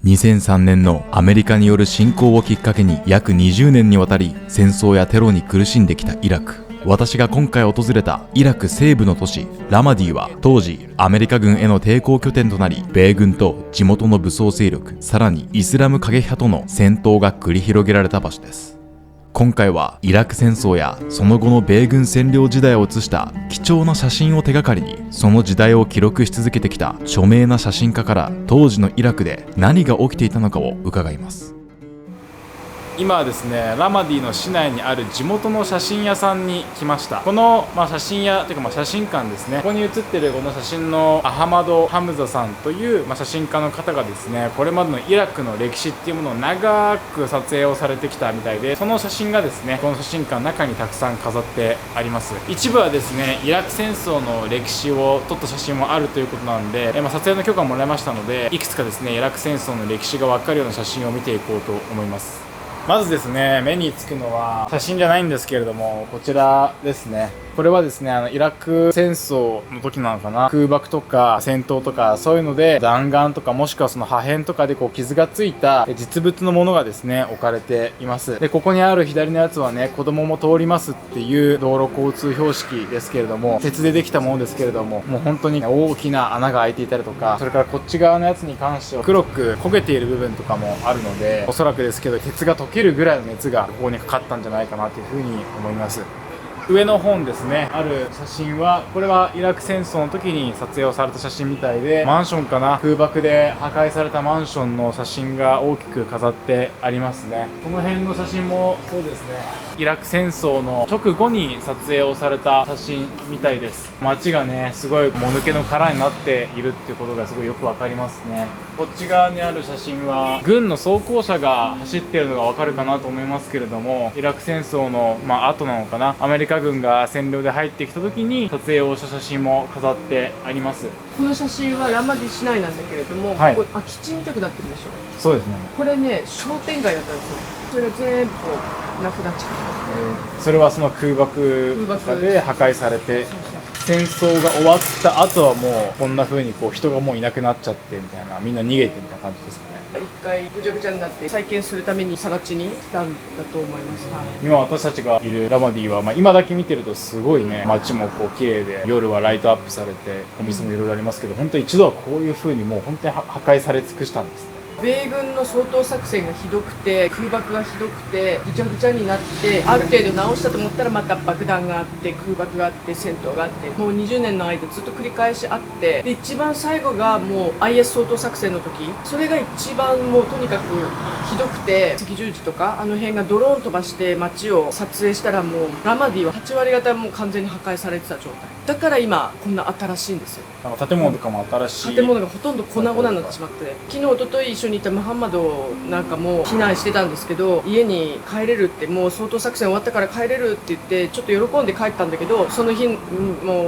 2003年のアメリカによる侵攻をきっかけに約20年にわたり戦争やテロに苦しんできたイラク。私が今回訪れたイラク西部の都市ラマディは当時アメリカ軍への抵抗拠点となり、米軍と地元の武装勢力、さらにイスラム過激派との戦闘が繰り広げられた場所です。今回はイラク戦争やその後の米軍占領時代を写した貴重な写真を手がかりに、その時代を記録し続けてきた著名な写真家から当時のイラクで何が起きていたのかを伺います。今はですね、ラマディの市内にある地元の写真屋さんに来ました。この、写真屋というか、写真館ですね。ここに写ってるこの写真のアハマド・ハムザさんという、写真家の方がですね、これまでのイラクの歴史っていうものを長く撮影をされてきたみたいで、その写真がですね、この写真館の中にたくさん飾ってあります。一部はですね、イラク戦争の歴史を撮った写真もあるということなんで、撮影の許可をもらいましたので、いくつかですね、イラク戦争の歴史が分かるような写真を見ていこうと思います。まずですね、目につくのは写真じゃないんですけれども、こちらですね。これはですね、イラク戦争の時なのかな、空爆とか戦闘とかそういうので弾丸とかもしくはその破片とかで傷がついた実物のものがですね置かれています。でここにある左のやつはね、子供も通りますっていう道路交通標識ですけれども、鉄でできたものですけれども、もう本当に大きな穴が開いていたりとか、それからこっち側のやつに関しては黒く焦げている部分とかもあるので、おそらくですけど鉄が溶けるぐらいの熱がここにかかったんじゃないかなというふうに思います。上の本ですね、ある写真は、これはイラク戦争の時に撮影をされた写真みたいで、マンションかな、空爆で破壊されたマンションの写真が大きく飾ってありますね。この辺の写真もそうですね、イラク戦争の直後に撮影をされた写真みたいです。街がね、すごいもぬけの殻になっているっていうことがすごいよくわかりますね。こっち側にある写真は軍の装甲車が走っているのがわかるかなと思いますけれども、イラク戦争の後なのかな、アメリカ軍が占領で入ってきた時に撮影をした写真も飾ってあります。この写真はラマディ市内なんだけれども、はい、ここ空き地みたくなってるでしょ。そうですね。これね、商店街だったんですよ。それが全部なくなっちゃった。それはその空爆とかで破壊されて、戦争が終わった後はもうこんな風に人がもういなくなっちゃってみたいな、みんな逃げてみたいな感じですかね。一回ぐちゃぐちゃになって再建するために更地に来たんだと思います。今私たちがいるラマディは、今だけ見てるとすごいね、街も綺麗で、夜はライトアップされてお店もいろいろありますけど、本当に一度はこういう風にもう本当に破壊され尽くしたんですね。米軍の掃討作戦がひどくて、空爆がひどくて、ぐちゃぐちゃになって、ある程度直したと思ったらまた爆弾があって、空爆があって、戦闘があって、もう20年の間ずっと繰り返しあって、で一番最後がもう IS 掃討作戦の時、それが一番もうとにかくひどくて、赤十字とかあの辺がドローン飛ばして街を撮影したら、もうラマディは8割方もう完全に破壊されてた状態だから、今こんな新しいんですよ。建物とかも新しい、建物がほとんど粉々になってしまって、昨日一昨日一緒にいたムハンマドなんかも避難してたんですけど、家に帰れるって、もう掃討作戦終わったから帰れるって言ってちょっと喜んで帰ったんだけど、その日も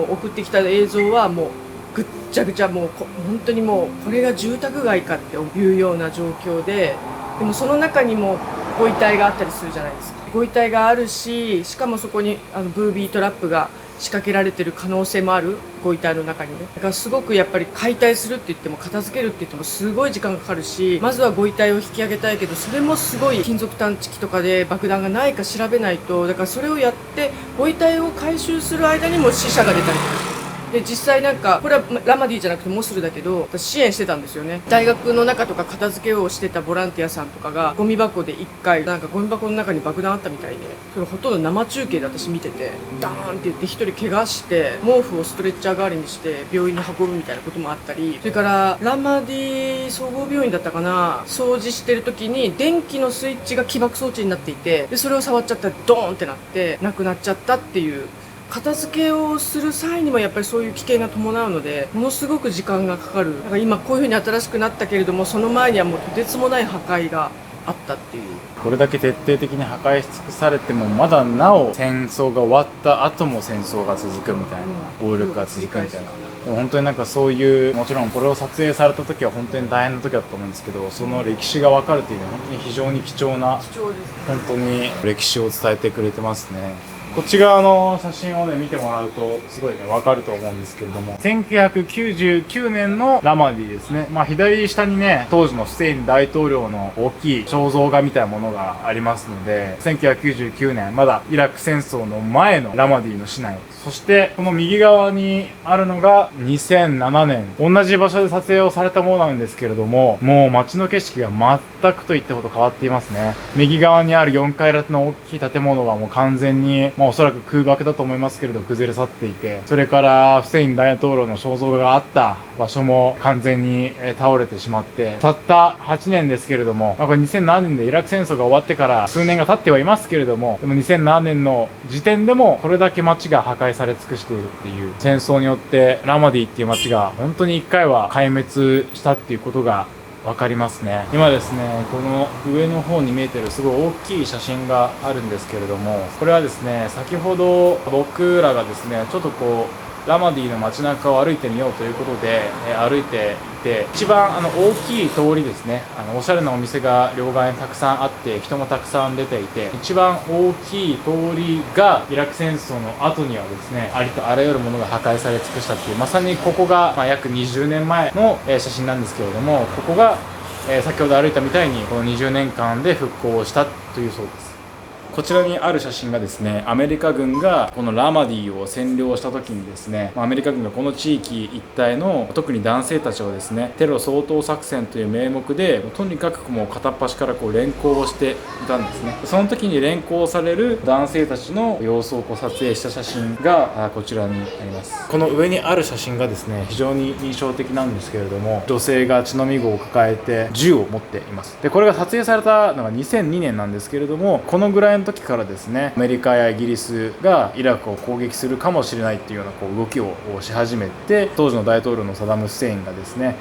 う送ってきた映像はもうぐっちゃぐちゃ、もう本当にもうこれが住宅街かっていうような状況で、でもその中にもご遺体があったりするじゃないですか。ご遺体があるし、しかもそこにブービートラップが仕掛けられてる可能性もある、ご遺体の中にね。だからすごくやっぱり解体するって言っても片付けるって言ってもすごい時間がかかるし、まずはご遺体を引き上げたいけど、それもすごい金属探知機とかで爆弾がないか調べないと。だからそれをやってご遺体を回収する間にも死者が出たりとか。で実際なんかこれはラマディじゃなくてモスルだけど、私支援してたんですよね。大学の中とか片付けをしてたボランティアさんとかがゴミ箱で1回なんかゴミ箱の中に爆弾あったみたいで、それほとんど生中継で私見てて、ダーンって言って1人怪我して毛布をストレッチャー代わりにして病院に運ぶみたいなこともあったり、それからラマディ総合病院だったかな、掃除してる時に電気のスイッチが起爆装置になっていて、でそれを触っちゃったらドーンってなって亡くなっちゃったっていう。片付けをする際にもやっぱりそういう危険が伴うので、ものすごく時間がかかる。だから今こういうふうに新しくなったけれども、その前にはもうとてつもない破壊があったっていう。これだけ徹底的に破壊し尽くされても、まだなお戦争が終わった後も戦争が続くみたいな、暴力が続くみたいな。でも本当になんかそういう、もちろんこれを撮影された時は本当に大変な時だったと思うんですけど、その歴史が分かるというのは本当に非常に貴重な、本当に歴史を伝えてくれてますね。こっち側の写真をね見てもらうとすごいねわかると思うんですけれども、1999年のラマディですね。左下にね当時のフセイン大統領の大きい肖像画みたいなものがありますので、1999年まだイラク戦争の前のラマディの市内、そしてこの右側にあるのが2007年同じ場所で撮影をされたものなんですけれども、もう街の景色が全くと言ってほど変わっていますね。右側にある4階建ての大きい建物がもう完全に、おそらく空爆だと思いますけれど崩れ去っていて、それからフセイン大統領の肖像画があった場所も完全に倒れてしまって、たった8年ですけれども、これ2007年でイラク戦争が終わってから数年が経ってはいますけれども、でも2007年の時点でもこれだけ街が破壊され尽くしているっていう、戦争によってラマディっていう街が本当に一回は壊滅したっていうことがわかりますね。今ですね、この上の方に見えてるすごい大きい写真があるんですけれども、これはですね、先ほど僕らがですね、ちょっとラマディの街中を歩いてみようということで、歩いていて、一番大きい通りですね、おしゃれなお店が両側にたくさんあって人もたくさん出ていて、一番大きい通りがイラク戦争の後にはですね、ありとあらゆるものが破壊され尽くしたっていう、まさにここが、約20年前の写真なんですけれども、ここが先ほど歩いたみたいにこの20年間で復興したというそうです。こちらにある写真がですね、アメリカ軍がこのラマディを占領した時にですね、アメリカ軍がこの地域一帯の特に男性たちをですね、テロ掃討作戦という名目でとにかくもう片っ端から連行をしていたんですね。その時に連行される男性たちの様子を撮影した写真がこちらにあります。この上にある写真がですね、非常に印象的なんですけれども、女性が血のみ子を抱えて銃を持っています。でこれが撮影されたのが2002年なんですけれども、このぐらいの時からですね、アメリカやイギリスがイラクを攻撃するかもしれないっていうような動きをし始めて、当時の大統領のサダム・フセインがですね、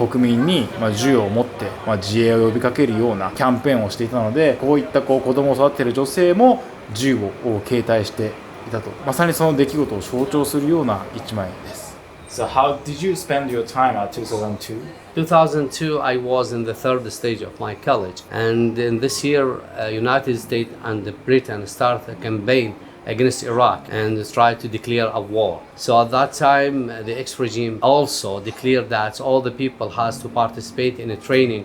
国民に銃を持って自衛を呼びかけるようなキャンペーンをしていたので、こういった子供を育てている女性も銃を携帯していたと、まさにその出来事を象徴するような一枚です。So how did you spend your time at 2002? 2002, I was in the third stage of my college, and in this year, United States and Britain started a campaign against Iraq and tried to declare a war. So at that time, the ex-regime also declared that all the people has to participate in a training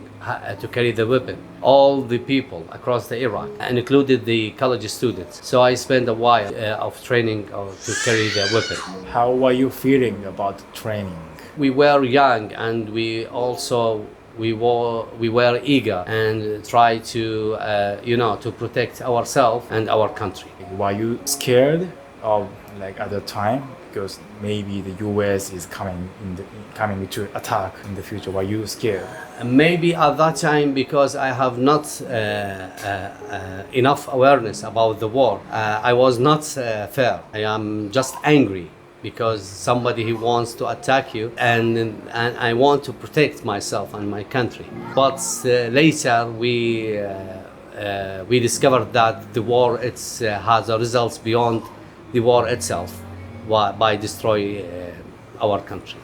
to carry the weapon. All the people across the Iraq, and included the college students. So I spent a while of training to carry the weapon. How were you feeling about training? We were young, and we were eager and try to to protect ourselves and our country. Were you scared of at the time, because maybe the US is coming to attack in the future? Were you scared? Maybe at that time, because I have not enough awareness about the war, I was not fair. I am just angry because somebody who wants to attack you, and I want to protect myself and my country. But later we discovered that the war has a results beyond the war itself by destroy our country.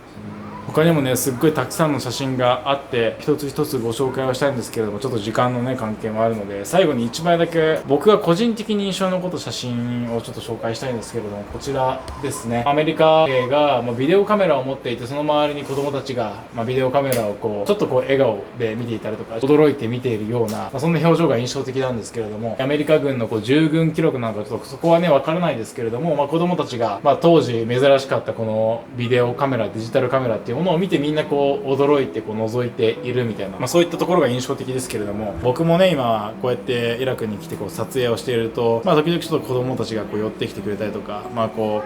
他にもねすっごいたくさんの写真があって一つ一つご紹介をしたいんですけれども、ちょっと時間のね関係もあるので最後に1枚だけ僕が個人的に印象に残った写真をちょっと紹介したいんですけれども、こちらですね。アメリカ兵がビデオカメラを持っていて、その周りに子供たちがビデオカメラをちょっと笑顔で見ていたりとか驚いて見ているような、そんな表情が印象的なんですけれども、アメリカ軍の従軍記録なんかちょっとそこはねわからないですけれども、子供たちが当時珍しかったこのビデオカメラ、デジタルカメラっていうものを見てみんな驚いて覗いているみたいな、そういったところが印象的ですけれども、僕もね今こうやってイラクに来て撮影をしていると、時々ちょっと子供たちが寄ってきてくれたりとか、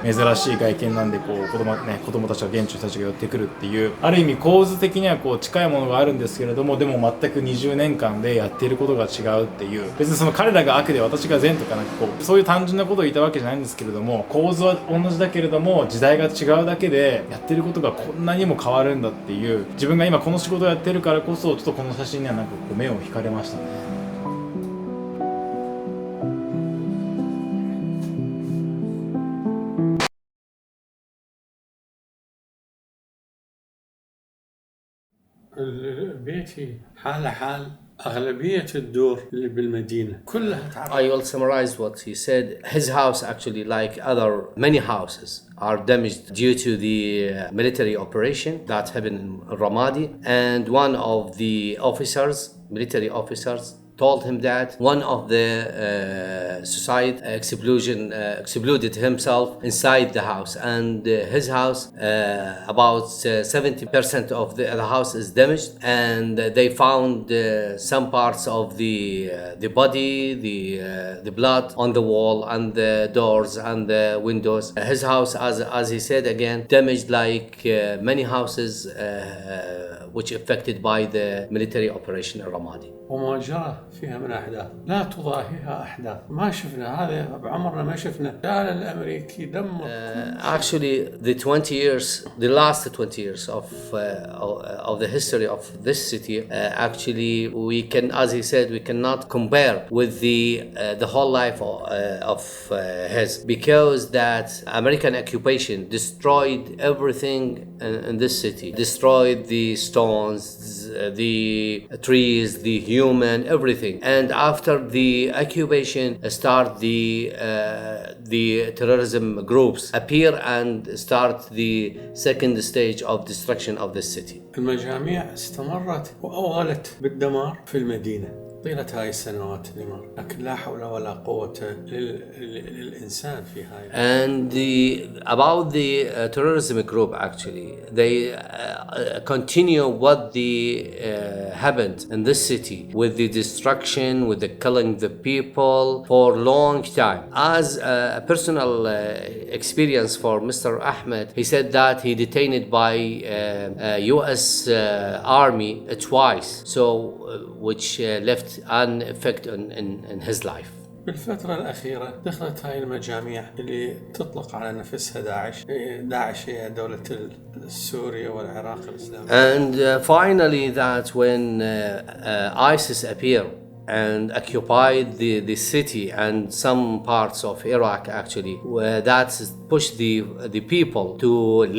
珍しい外見なんで子供たちは現地の人たちが寄ってくるっていう、ある意味構図的には近いものがあるんですけれども、でも全く20年間でやっていることが違うっていう、別にその彼らが悪で私が善とかそういう単純なことを言ったわけじゃないんですけれども、構図は同じだけれども時代が違うだけでやってることがこんなにも変わるんだっていう、自分が今この仕事をやってるからこそちょっとこの写真には目を惹かれましたね。بيتي حالة حال أغلبية الدور اللي بالمدينة كلها I will summarize what he said. His house, actually, like other many houses, are damaged due to the military operation that happened in Ramadi. And one of the officers, military officers, told him that one of the suicide exploded himself inside the house, and his house, about 70% of the house is damaged, and they found some parts of the body, the blood on the wall and the doors and the windows. His house, as he said again, damaged like many houses which affected by the military operation in Ramadi. وما جرى فيها من أحداث لا تضاهيها أحداث ما شفنا هذا بعمرنا ما شفنا لا الأمريكي دمر Actually, the last 20 years of the history of this city, actually we can, as he said, we cannot compare with the whole life of his, because that American occupation destroyed everything in this city, destroyed the stones, the trees, the human, everything. And after the occupation, start the terrorism groups appear and start the second stage of destruction of the city. المجاميع استمرت وأوغلت بالدمار في المدينة طيلة هاي السنوات اللي مر لكن لا حول ولا قوة للإنسان في هاي. And about the terrorism group, actually they continue what happened in this city with the destruction, with the killing the people for long time. As a personal experience for Mr. Ahmed, he said that he detained by US Army twice, so which left an effect in his life. بالفترة الأخيرة دخلت هاي المجاميع اللي تطلق على نفسها داعش هي دولة سوريا والعراق الإسلامي. And finally, that when ISIS appeared and occupied the city and some parts of Iraq, actually, that pushed the people to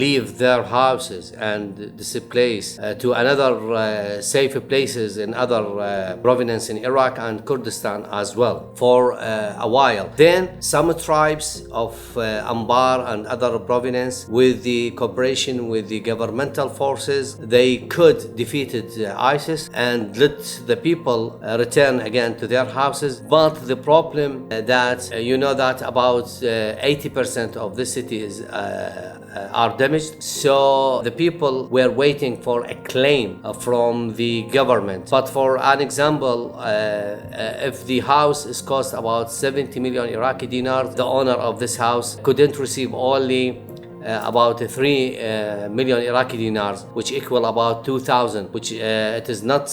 leave their houses and displace to another safe places in other provinces in Iraq and Kurdistan as well for a while. Then some tribes of Anbar and other provinces, with the cooperation with the governmental forces, they could defeat ISIS and let the people return again to their houses. But the problem that you know that about 80% of the city is are damaged, so the people were waiting for a claim from the government. But for an example, if the house is cost about 70 million Iraqi dinars, the owner of this house couldn't receive only about 3 million Iraqi dinars, which equal about 2,000, which it is not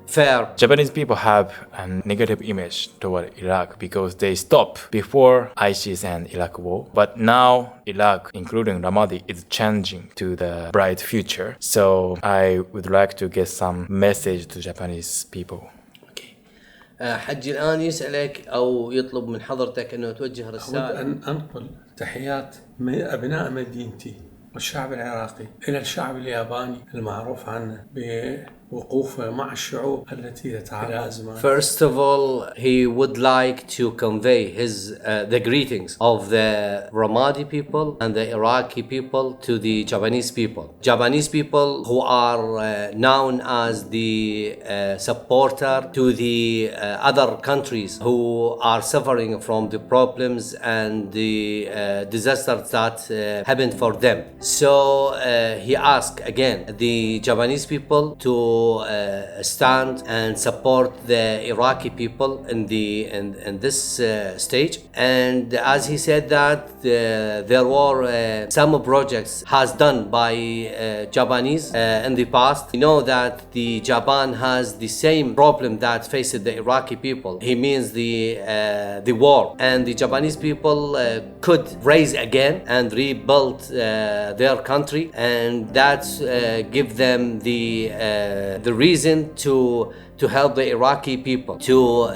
fair. Japanese people have a negative image toward Iraq because they stopped before ISIS and Iraq war. But now Iraq, including Ramadi, is changing to the bright future. So I would like to get some message to Japanese people. حجي الآن يسألك أو يطلب من حضرتك أنه توجه أود رسالة. أن أنقل تحيات أبناء مدينتي والشعب العراقي إلى الشعب الياباني المعروف عنه بوقوفه مع الشعوب التي تتعرض لأزمات. First of all, he would like to convey the greetings of the Ramadi people and the Iraqi people to the Japanese people. Japanese people who are known as the supporter to the other countries who are suffering from the problems and the disasters that happened for them. So he asked again the Japanese people to stand and support the Iraqi people in this stage. And as he said that there were some projects has done by Japanese in the past. You know that the Japan has the same problem that faced the Iraqi people. He means the war, and the Japanese people could raise again and rebuild their country, and that give them the the reason to help the Iraqi people to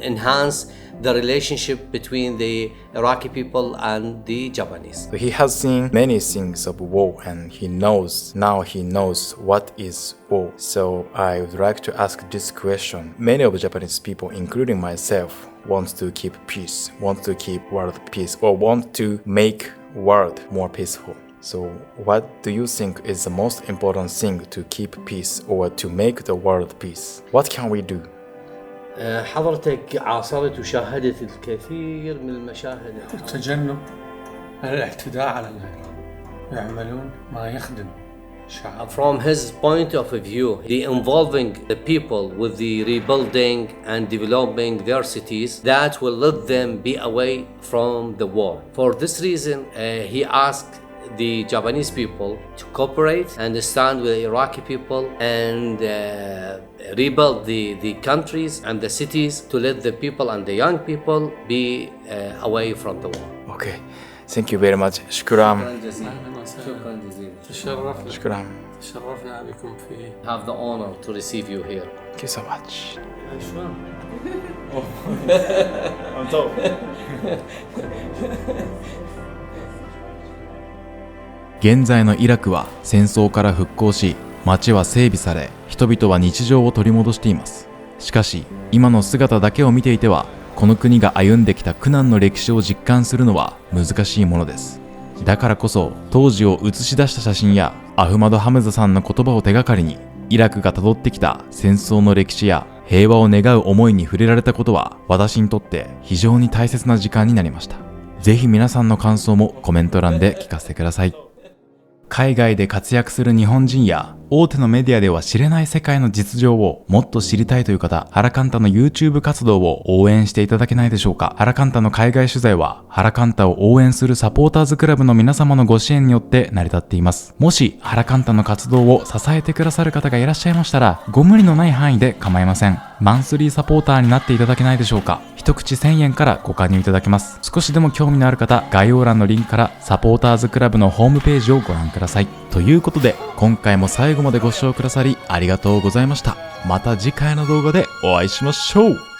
enhance the relationship between the Iraqi people and the Japanese. He has seen many things of war and he knows what is war. So I would like to ask this question. Many of Japanese people, including myself, want to keep peace, want to keep world peace, or want to make world more peaceful. So what do you think is the most important thing to keep peace or to make the world peace? What can we do? حضرتك عاصرت وشاهدت الكثير من المشاهد. تجنب الاعتداء على الغير، يعملون ما يخدم الشعب. From his point of view, the involving the people with the rebuilding and developing their cities, that will let them be away from the war. For this reason, he asked the Japanese people to cooperate and stand with the Iraqi people and rebuild the countries and the cities to let the people and the young people be away from the war. Okay, thank you very much. شكرا. شكرا جزيلا. تشرفنا بكم في. Have the honor to receive you here. Thank you so much.現在のイラクは戦争から復興し、街は整備され、人々は日常を取り戻しています。しかし、今の姿だけを見ていては、この国が歩んできた苦難の歴史を実感するのは難しいものです。だからこそ、当時を映し出した写真やアフマド・ハムザさんの言葉を手がかりに、イラクが辿ってきた戦争の歴史や平和を願う思いに触れられたことは、私にとって非常に大切な時間になりました。ぜひ皆さんの感想もコメント欄で聞かせてください。海外で活躍する日本人や大手のメディアでは知れない世界の実情をもっと知りたいという方、ハラカンタの YouTube 活動を応援していただけないでしょうか。ハラカンタの海外取材は、ハラカンタを応援するサポーターズクラブの皆様のご支援によって成り立っています。もし、ハラカンタの活動を支えてくださる方がいらっしゃいましたら、ご無理のない範囲で構いません。マンスリーサポーターになっていただけないでしょうか。一口1000円からご加入いただけます。少しでも興味のある方、概要欄のリンクからサポーターズクラブのホームページをご覧ください。ということで、今回も最後までご視聴くださりありがとうございました。また次回の動画でお会いしましょう。